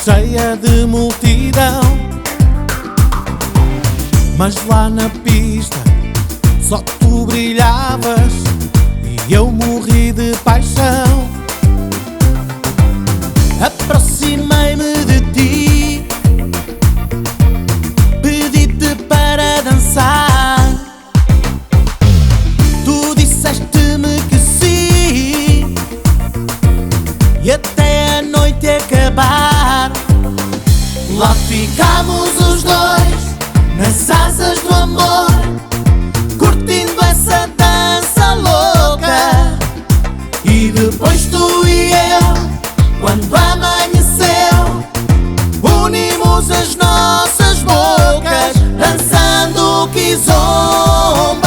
cheia de multidão. Mas lá na pista só tu brilhavas e eu morri de paixão. Aproximei-me de ti, pedi-te para dançar. Tu disseste-me que sim, e até a noite acabar lá ficámos os dois nas asas do amor, curtindo essa dança louca. E depois tu e eu, quando amanheceu, unimos as nossas bocas, dançando kizomba.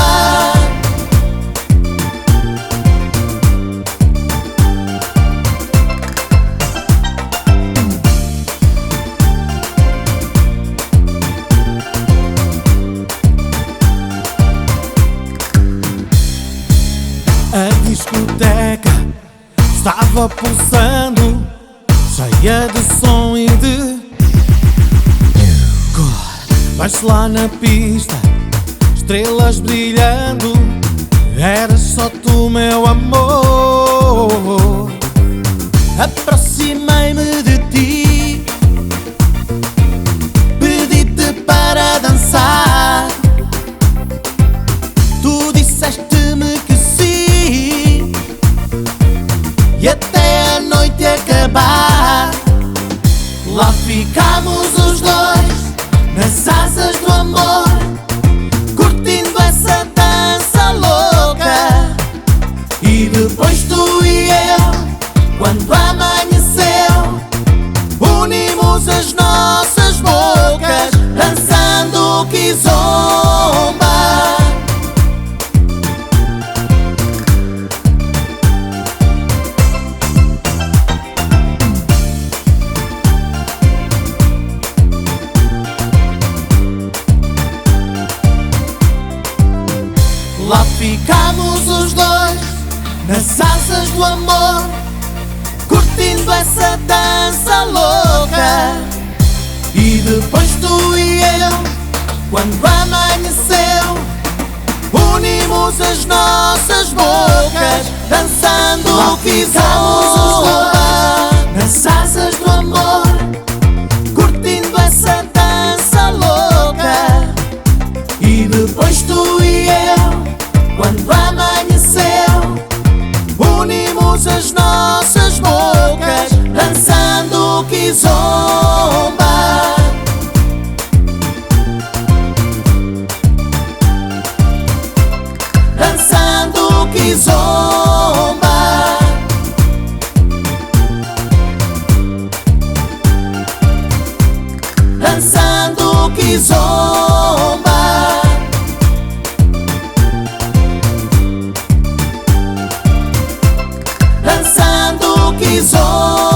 A discoteca estava pulsando, cheia de som e de cor. Vais lá na pista, estrelas brilhando, eras só tu, meu amor. Aproximei-me de ti, pedi-te para dançar. Tu disseste-me que sim, e até a noite acabar lá ficámos os dois nas asas do amor, curtindo essa dança louca. E depois tu e eu, quando amanheceu, unimos as nossas bocas, dançando kizomba. Lá ficámos os dois nas asas do amor, curtindo essa dança louca. E depois tu e eu, quando amanheceu, unimos as nossas bocas, dançando kizomba. Nas asas do amor, curtindo essa dança louca. E depois tu e eu, quando amanheceu, unimos as nossas bocas, dançando kizomba. Dançando kizomba. Dançando kizomba. Dançando kizomba.